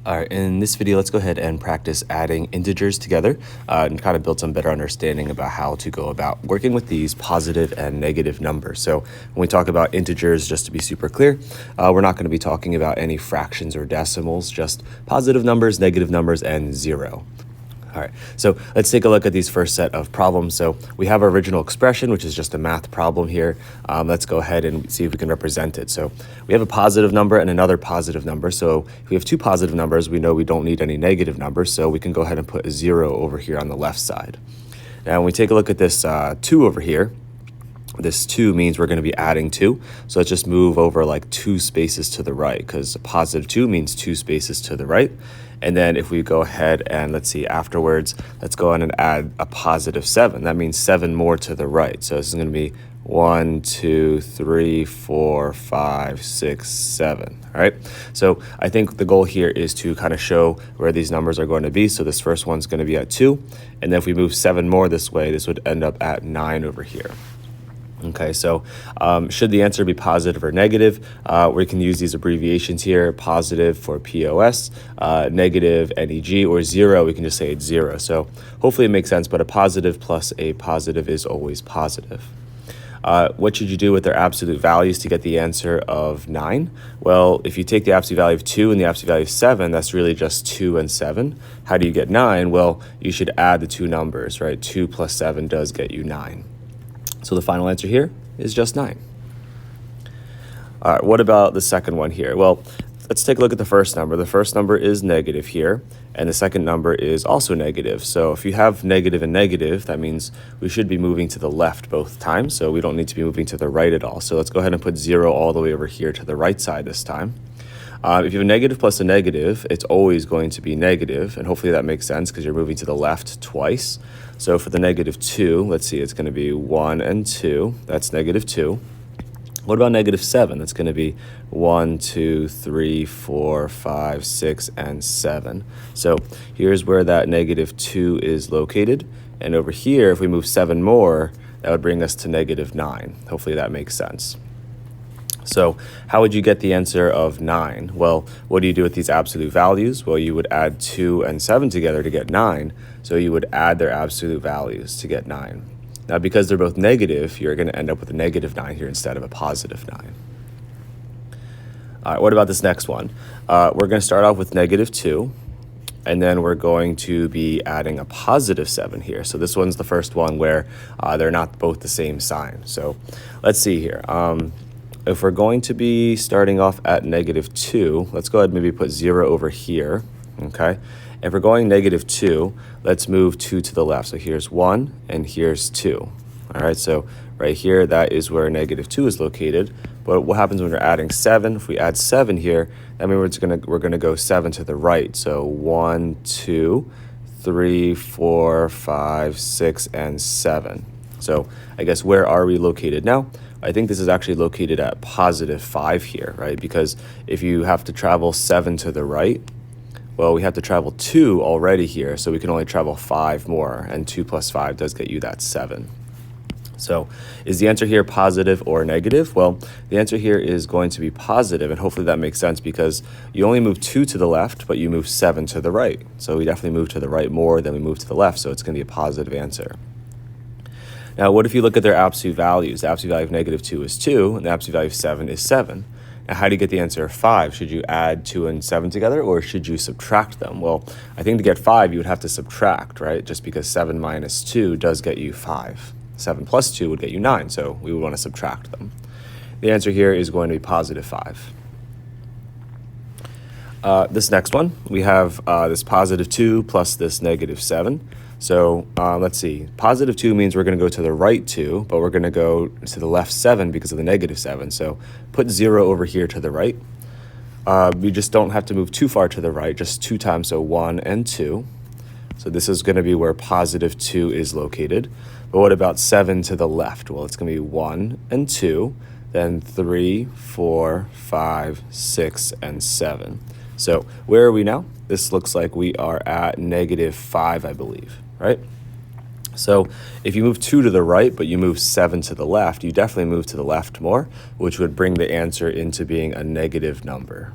All right, in this video, let's go ahead and practice adding integers together and kind of build some better understanding about how to go about working with these positive and negative numbers. So when we talk about integers, just to be super clear, we're not going to be talking about any fractions or decimals, just positive numbers, negative numbers, and zero. All right, so let's take a look at these first set of problems. So we have our original expression, which is just a math problem here. Let's go ahead and see if we can represent it. So we have a positive number and another positive number. So if we have two positive numbers, we know we don't need any negative numbers. So we can go ahead and put a 0 over here on the left side. Now, when we take a look at this 2 over here, this 2 means we're going to be adding 2. So let's just move over like 2 spaces to the right, because a positive 2 means 2 spaces to the right. And then if we go ahead and let's see afterwards, let's go on and add a positive 7. That means 7 more to the right. So this is going to be 1, 2, 3, 4, 5, 6, 7. All right. So I think the goal here is to kind of show where these numbers are going to be. So this first one's going to be at 2. And then if we move 7 more this way, this would end up at 9 over here. Okay, so should the answer be positive or negative, we can use these abbreviations here, positive for POS, negative NEG, or 0, we can just say it's 0. So hopefully it makes sense, but a positive plus a positive is always positive. What should you do with their absolute values to get the answer of 9? Well, if you take the absolute value of 2 and the absolute value of 7, that's really just 2 and 7. How do you get 9? Well, you should add the two numbers, right? 2 plus 7 does get you 9. So the final answer here is just 9. All right, what about the second one here? Well, let's take a look at the first number. The first number is negative here, and the second number is also negative. So if you have negative and negative, that means we should be moving to the left both times, so we don't need to be moving to the right at all. So let's go ahead and put 0 all the way over here to the right side this time. If you have a negative plus a negative, it's always going to be negative, and hopefully that makes sense because you're moving to the left twice. So for the negative 2, let's see, it's going to be 1 and 2. That's negative 2. What about negative 7? That's going to be 1, 2, 3, 4, 5, 6, and 7. So here's where that negative 2 is located. And over here, if we move 7 more, that would bring us to negative 9. Hopefully that makes sense. So how would you get the answer of 9? Well, what do you do with these absolute values? Well, you would add 2 and 7 together to get 9. So you would add their absolute values to get 9. Now, because they're both negative, you're going to end up with a negative 9 here instead of a positive 9. All right, what about this next one? We're going to start off with negative 2. And then we're going to be adding a positive 7 here. So this one's the first one where they're not both the same sign. So let's see here. If we're going to be starting off at negative 2, let's go ahead and maybe put 0 over here, okay? If we're going negative 2, let's move 2 to the left. So here's 1 and here's 2. All right, so right here, that is where negative 2 is located. But what happens when we're adding 7? If we add 7 here, that means we're gonna go 7 to the right. So 1, 2, 3, 4, 5, 6, and 7. So I guess where are we located now? I think this is actually located at positive 5 here, right? Because if you have to travel 7 to the right, well, we have to travel 2 already here, so we can only travel 5 more, and 2 plus 5 does get you that 7. So is the answer here positive or negative? Well, the answer here is going to be positive, and hopefully that makes sense because you only move 2 to the left, but you move 7 to the right. So we definitely move to the right more than we move to the left, so it's going to be a positive answer. Now, what if you look at their absolute values? The absolute value of negative 2 is 2, and the absolute value of 7 is 7. Now, how do you get the answer of 5? Should you add 2 and 7 together, or should you subtract them? Well, I think to get 5, you would have to subtract, right? Just because 7 minus 2 does get you 5. 7 plus 2 would get you 9, so we would want to subtract them. The answer here is going to be positive 5. This next one, we have this positive 2 plus this negative 7. So let's see, positive 2 means we're going to go to the right 2, but we're going to go to the left 7 because of the negative 7. So put 0 over here to the right. We just don't have to move too far to the right, just 2 times, so 1 and 2. So this is going to be where positive 2 is located. But what about 7 to the left? Well, it's going to be 1 and 2, then 3, 4, 5, 6, and 7. So where are we now? This looks like we are at negative 5, I believe, right? So if you move 2 to the right, but you move 7 to the left, you definitely move to the left more, which would bring the answer into being a negative number.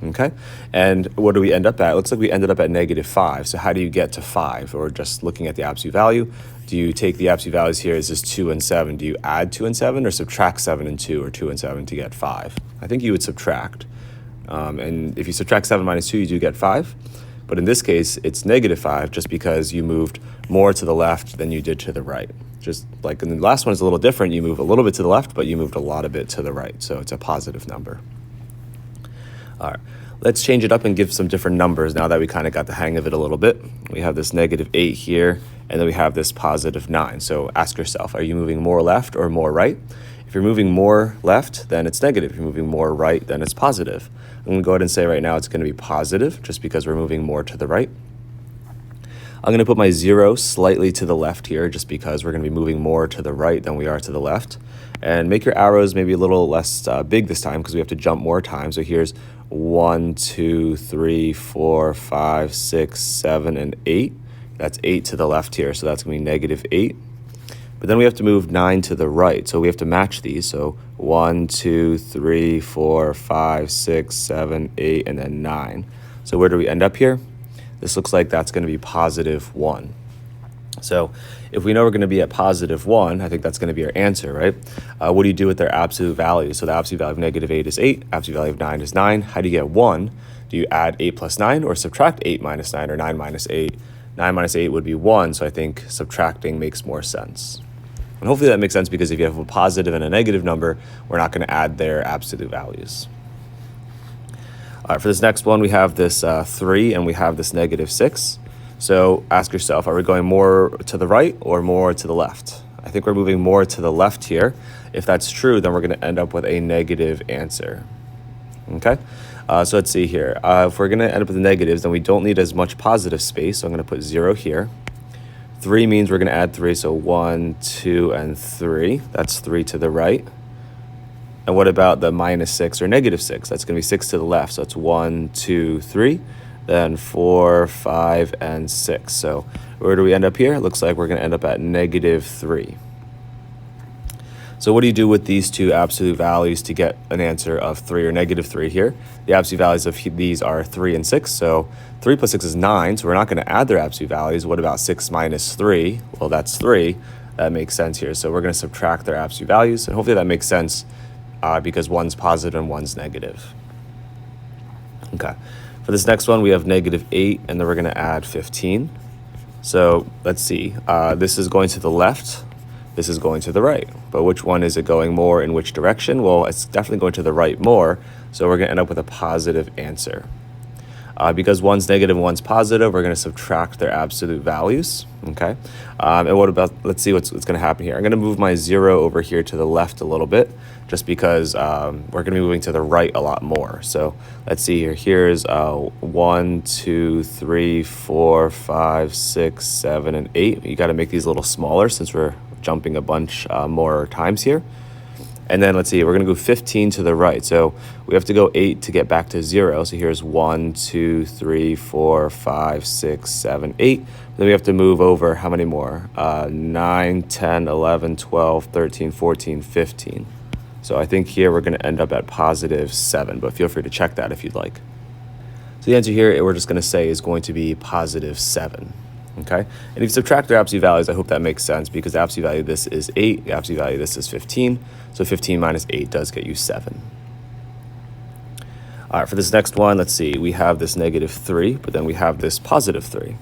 Okay, and what do we end up at? It looks like we ended up at -5. So how do you get to 5? Or just looking at the absolute value, do you take the absolute values here? Is this 2 and 7? Do you add 2 and 7 or subtract 7 and 2 or 2 and 7 to get 5? I think you would subtract. And if you subtract 7 minus 2, you do get 5. But in this case, it's -5 just because you moved more to the left than you did to the right. Just like in the last one is a little different. You move a little bit to the left, but you moved a lot of it to the right. So it's a positive number. All right, let's change it up and give some different numbers now that we kind of got the hang of it a little bit. We have this -8 here, and then we have this +9. So ask yourself, are you moving more left or more right? If you're moving more left, then it's negative. If you're moving more right, then it's positive. I'm going to go ahead and say right now it's going to be positive just because we're moving more to the right. I'm going to put my 0 slightly to the left here just because we're going to be moving more to the right than we are to the left. And make your arrows maybe a little less big this time because we have to jump more times. So here's 1, 2, 3, 4, 5, 6, 7, and 8. That's 8 to the left here, so that's going to be -8. But then we have to move 9 to the right, so we have to match these. So 1, 2, 3, 4, 5, 6, 7, 8, and then 9. So where do we end up here? This looks like that's going to be +1. So if we know we're going to be at +1, I think that's going to be our answer, right? What do you do with their absolute value? So the absolute value of -8 is 8. Absolute value of 9 is 9. How do you get 1? Do you add 8 plus 9 or subtract 8 minus 9 or 9 minus 8? 9 minus 8 would be 1, so I think subtracting makes more sense. And hopefully that makes sense because if you have a positive and a negative number, we're not going to add their absolute values. All right, for this next one, we have this 3 and we have this -6. So ask yourself, are we going more to the right or more to the left? I think we're moving more to the left here. If that's true, then we're going to end up with a negative answer. Okay, so let's see here. If we're going to end up with the negatives, then we don't need as much positive space. So I'm going to put 0 here. 3 means we're going to add 3, so 1, 2, and 3. That's 3 to the right. And what about the -6 or -6? That's going to be 6 to the left, so it's 1, 2, 3. Then 4, 5, and 6. So where do we end up here? It looks like we're going to end up at -3. So what do you do with these two absolute values to get an answer of 3 or -3 here? The absolute values of these are 3 and 6. So 3 plus 6 is 9, so we're not going to add their absolute values. What about 6 minus 3? Well, that's 3. That makes sense here. So we're going to subtract their absolute values, and hopefully that makes sense because one's positive and one's negative. Okay. For this next one, we have -8, and then we're going to add 15. So let's see. This is going to the left. This is going to the right. But which one is it going more in which direction? Well, it's definitely going to the right more. So we're going to end up with a positive answer. Because one's negative and one's positive, we're going to subtract their absolute values. Okay. And what about, let's see what's going to happen here. I'm going to move my 0 over here to the left a little bit, just because we're going to be moving to the right a lot more. So let's see here. Here's 1, 2, 3, 4, 5, 6, 7, and 8. You got to make these a little smaller since we're jumping a bunch more times here. And then let's see, we're going to go 15 to the right. So we have to go 8 to get back to 0. So here's 1, 2, 3, 4, 5, 6, 7, 8. Then we have to move over how many more? 9, 10, 11, 12, 13, 14, 15. So I think here we're going to end up at +7, but feel free to check that if you'd like. So the answer here, we're just going to say, is going to be +7. Okay, and if you subtract their absolute values, I hope that makes sense because the absolute value of this is 8, the absolute value of this is 15. So 15 minus 8 does get you 7. All right, for this next one, let's see. We have this -3, but then we have this +3.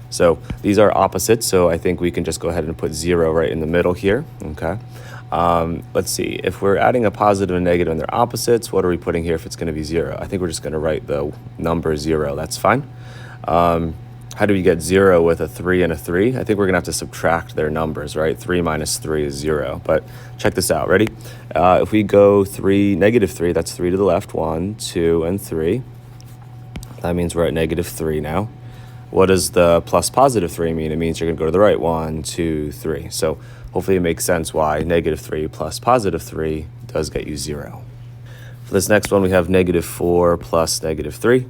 So these are opposites, so I think we can just go ahead and put 0 right in the middle here. Okay, let's see. If we're adding a positive and negative and they're opposites, what are we putting here if it's going to be 0? I think we're just going to write the number 0. That's fine. How do we get 0 with a 3 and a 3? I think we're going to have to subtract their numbers, right? 3 minus 3 is 0. But check this out. Ready? If we go -3, that's 3 to the left. 1, 2, and 3. That means we're at -3 now. What does the plus +3 mean? It means you're going to go to the right. 1, 2, 3. So hopefully it makes sense why -3 plus +3 does get you 0. For this next one, we have -4 plus -3.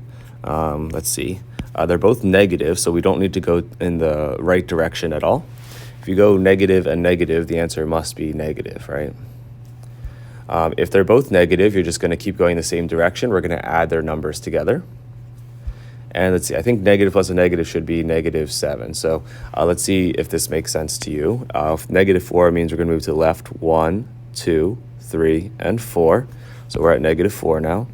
Let's see. They're both negative, so we don't need to go in the right direction at all. If you go negative and negative, the answer must be negative, right? If they're both negative, you're just going to keep going the same direction. We're going to add their numbers together. And let's see, I think negative plus a negative should be -7. So let's see if this makes sense to you. -4 means we're going to move to the left 1, 2, 3, and 4. So we're at -4 now.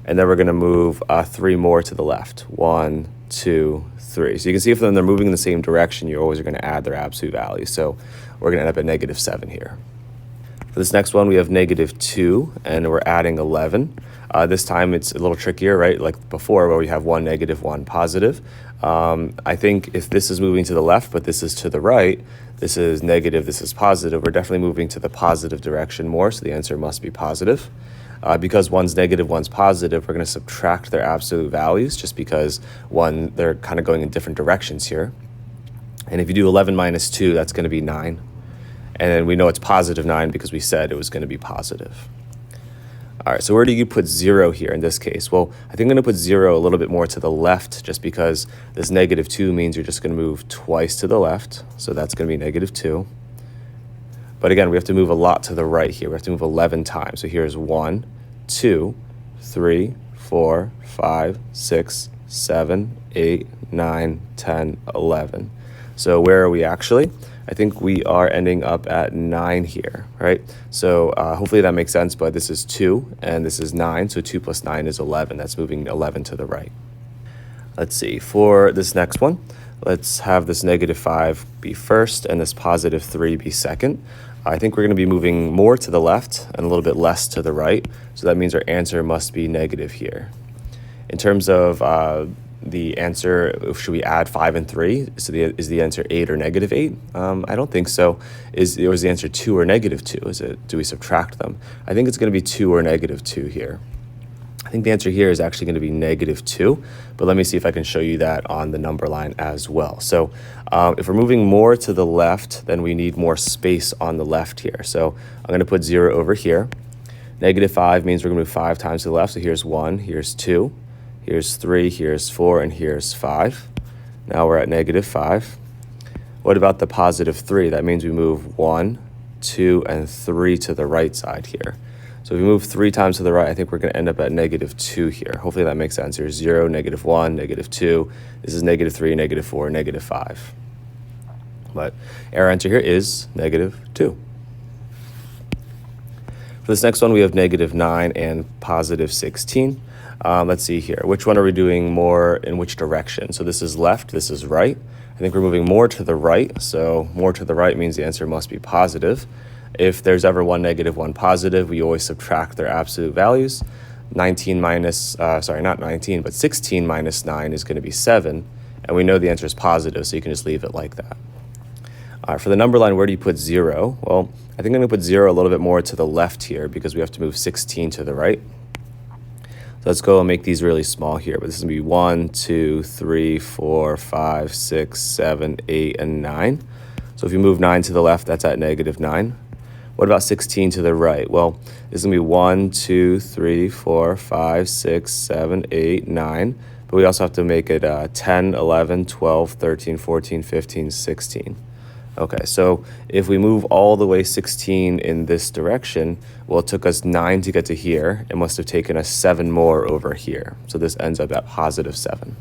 And then we're going to move 3 more to the left. 1, 2, 3. So you can see if they're moving in the same direction, you're always going to add their absolute value. So we're going to end up at -7 here. For this next one, we have -2, and we're adding 11. This time it's a little trickier, right? Like before, where we have 1 negative, 1 positive. I think if this is moving to the left, but this is to the right, this is negative, this is positive, we're definitely moving to the positive direction more, so the answer must be positive. Because one's negative, one's positive, we're going to subtract their absolute values just because they're kind of going in different directions here. And if you do 11 minus 2, that's going to be 9. And then we know it's +9 because we said it was going to be positive. All right, so where do you put 0 here in this case? Well, I think I'm going to put 0 a little bit more to the left just because this -2 means you're just going to move twice to the left. So that's going to be -2. But again, we have to move a lot to the right here. We have to move 11 times. So here's 1, 2, 3, 4, 5, 6, 7, 8, 9, 10, 11. So where are we actually? I think we are ending up at 9 here, right? So hopefully that makes sense, but this is 2 and this is 9. So 2 plus 9 is 11. That's moving 11 to the right. Let's see, for this next one, let's have this -5 be first and this +3 be second. I think we're going to be moving more to the left and a little bit less to the right. So that means our answer must be negative here. In terms of the answer, should we add 5 and 3? So is the answer 8 or -8? I don't think so. Was the answer 2 or -2? Do we subtract them? I think it's going to be 2 or -2 here. I think the answer here is actually going to be -2, but let me see if I can show you that on the number line as well. So if we're moving more to the left, then we need more space on the left here. So I'm going to put 0 over here. -5 means we're going to move 5 times to the left. So here's 1, here's 2, here's 3, here's 4, and here's 5. Now we're at -5. What about the +3? That means we move 1, 2, and 3 to the right side here. So if we move 3 times to the right, I think we're going to end up at -2 here. Hopefully that makes sense. Here's 0, -1, -2. This is -3, -4, -5. But our answer here is -2. For this next one, we have -9 and +16. Let's see here. Which one are we doing more in which direction? So this is left, this is right. I think we're moving more to the right. So more to the right means the answer must be positive. If there's ever 1 negative, 1 positive, we always subtract their absolute values. 16 minus 9 is going to be 7. And we know the answer is positive, so you can just leave it like that. For the number line, where do you put 0? Well, I think I'm going to put 0 a little bit more to the left here because we have to move 16 to the right. So let's go and make these really small here. But this is going to be 1, 2, 3, 4, 5, 6, 7, 8, and 9. So if you move 9 to the left, that's at -9. What about 16 to the right? Well, this is going to be 1, 2, 3, 4, 5, 6, 7, 8, 9. But we also have to make it 10, 11, 12, 13, 14, 15, 16. Okay, so if we move all the way 16 in this direction, well, it took us 9 to get to here. It must have taken us 7 more over here. So this ends up at +7.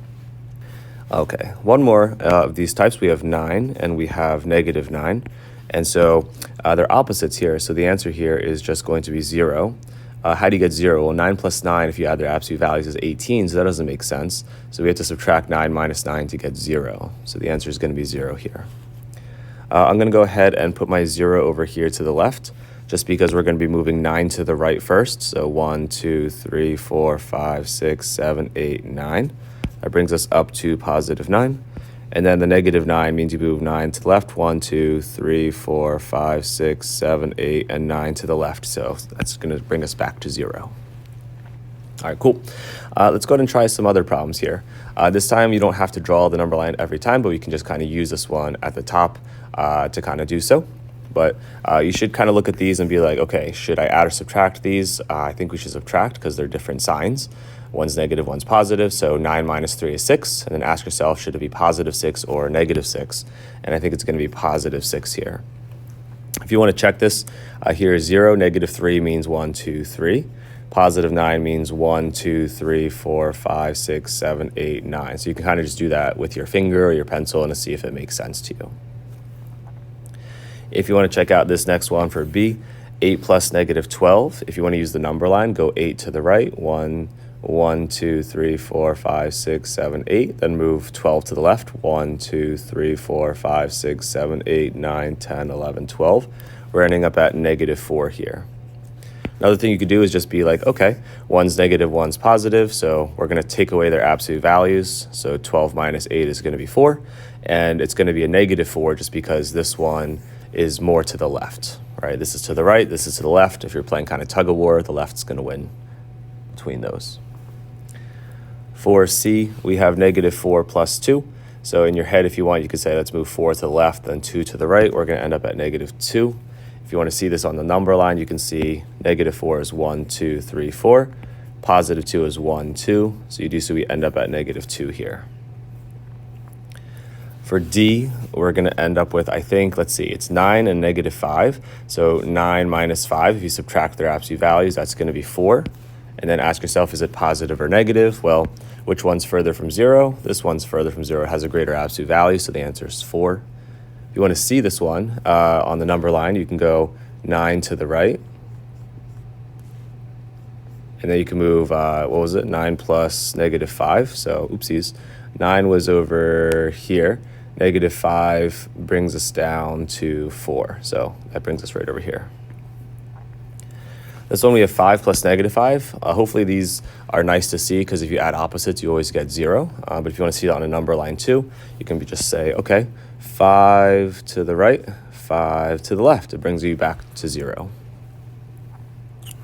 Okay, one more of these types. We have 9 and we have -9. And so they're opposites here. So the answer here is just going to be 0. How do you get 0? Well, 9 plus 9, if you add their absolute values, is 18. So that doesn't make sense. So we have to subtract 9 minus 9 to get 0. So the answer is going to be 0 here. I'm going to go ahead and put my 0 over here to the left, just because we're going to be moving 9 to the right first. So 1, 2, 3, 4, 5, 6, 7, 8, 9. That brings us up to +9. And then the -9 means you move 9 to the left. 1, 2, 3, 4, 5, 6, 7, 8, and 9 to the left. So that's going to bring us back to 0. All right, cool. Let's go ahead and try some other problems here. This time you don't have to draw the number line every time, but you can just kind of use this one at the top to kind of do so. But you should kind of look at these and be like, okay, should I add or subtract these? I think we should subtract because they're different signs. One's negative, one's positive. So 9 minus 3 is 6. And then ask yourself, should it be +6 or -6? And I think it's going to be +6 here. If you want to check this, here is 0, -3 means 1, 2, 3. +9 means 1, 2, 3, 4, 5, 6, 7, 8, 9. So you can kind of just do that with your finger or your pencil and to see if it makes sense to you. If you want to check out this next one for B, 8 plus -12. If you want to use the number line, go 8 to the right. 1, 1, 2, 3, 4, 5, 6, 7, 8. Then move 12 to the left. 1, 2, 3, 4, 5, 6, 7, 8, 9, 10, 11, 12. We're ending up at -4 here. Another thing you could do is just be like, okay, one's negative, one's positive, so we're going to take away their absolute values. So 12 minus 8 is going to be 4, and it's going to be a -4 just because this one is more to the left, right? This is to the right, this is to the left. If you're playing kind of tug of war, the left's going to win between those. For C, we have -4 plus 2. So in your head, if you want, you could say, let's move 4 to the left, then 2 to the right. We're going to end up at -2. If you want to see this on the number line, you can see -4 is 1, 2, 3, 4. +2 is 1, 2. So we end up at -2 here. For D, we're going to end up with, I think, let's see, it's 9 and -5. So 9 minus 5, if you subtract their absolute values, that's going to be 4. And then ask yourself, is it positive or negative? Well, which one's further from 0? This one's further from 0. It has a greater absolute value, so the answer is 4. If you want to see this one on the number line, you can go 9 to the right. And then you can move, 9 plus -5. So, oopsies. 9 was over here. -5 brings us down to 4. So that brings us right over here. This one we have 5 plus -5. Hopefully these are nice to see because if you add opposites, you always get 0. But if you want to see it on a number line too, you can just say, okay, 5 to the right, 5 to the left. It brings you back to 0.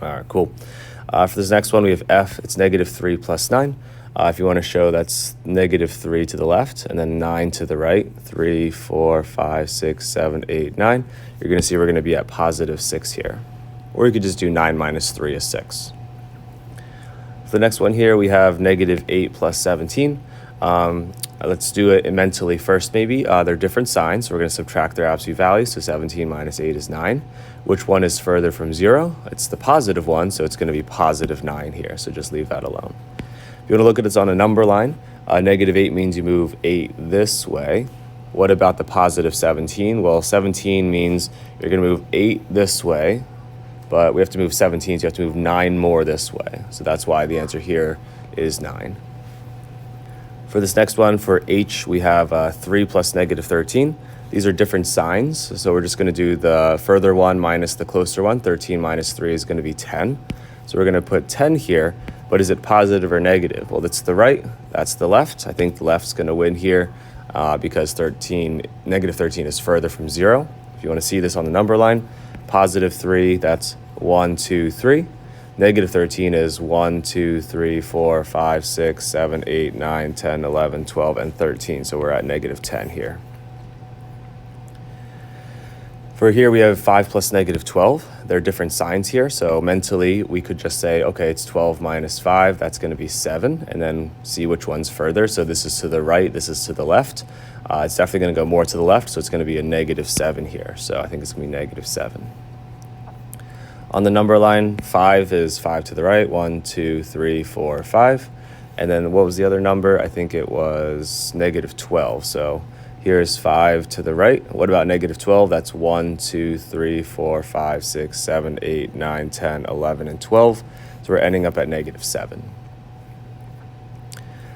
All right, cool. For this next one, we have F. It's -3 plus 9. If you want to show that's -3 to the left and then 9 to the right, 3, 4, 5, 6, 7, 8, 9, you're going to see we're going to be at +6 here. Or you could just do 9 minus 3 is 6. For the next one here, we have -8 plus 17. Let's do it mentally first maybe. They're different signs, so we're going to subtract their absolute values. So 17 minus 8 is 9. Which one is further from 0? It's the positive one, so it's going to be +9 here. So just leave that alone. If you want to look at this on a number line, -8 means you move 8 this way. What about the +17? Well, 17 means you're going to move 8 this way, but we have to move 17, so you have to move 9 more this way. So that's why the answer here is 9. For this next one, for H, we have 3 plus -13. These are different signs, so we're just going to do the further one minus the closer one. 13 minus 3 is going to be 10. So we're going to put 10 here, but is it positive or negative? Well, that's the right, that's the left. I think the left's going to win here because -13 is further from 0. If you want to see this on the number line, +3, that's 1, 2, 3. -13 is 1, 2, 3, 4, 5, 6, 7, 8, 9, 10, 11, 12, and 13. So we're at -10 here. For here, we have 5 plus -12. There are different signs here. So mentally, we could just say, okay, it's 12 minus 5. That's going to be 7. And then see which one's further. So this is to the right. This is to the left. It's definitely going to go more to the left. So it's going to be a -7 here. So I think it's going to be -7. On the number line, 5 is 5 to the right. 1, 2, 3, 4, 5. And then what was the other number? I think it was -12. So here's 5 to the right. What about -12? That's 1, 2, 3, 4, 5, 6, 7, 8, 9, 10, 11, and 12. So we're ending up at -7.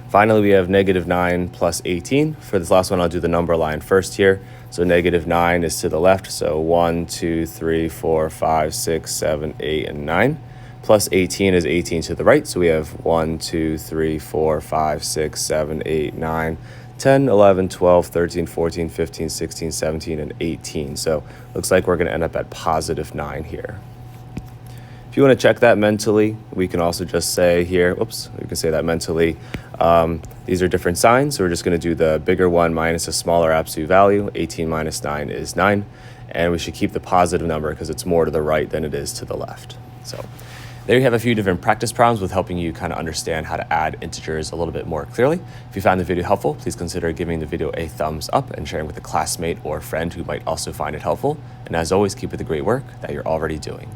Finally, we have -9 plus 18. For this last one, I'll do the number line first here. So -9 is to the left. So 1, 2, 3, 4, 5, 6, 7, 8, and 9. Plus 18 is 18 to the right. So we have 1, 2, 3, 4, 5, 6, 7, 8, 9, 10, 11, 12, 13, 14, 15, 16, 17, and 18. So looks like we're going to end up at +9 here. If you want to check that mentally, we can also just say here, we can say that mentally. These are different signs, so we're just going to do the bigger one minus a smaller absolute value. 18 minus 9 is 9, and we should keep the positive number because it's more to the right than it is to the left. So There you have a few different practice problems with helping you kind of understand how to add integers a little bit more clearly. If you found the video helpful, please consider giving the video a thumbs up and sharing with a classmate or friend who might also find it helpful. And as always, keep up the great work that you're already doing.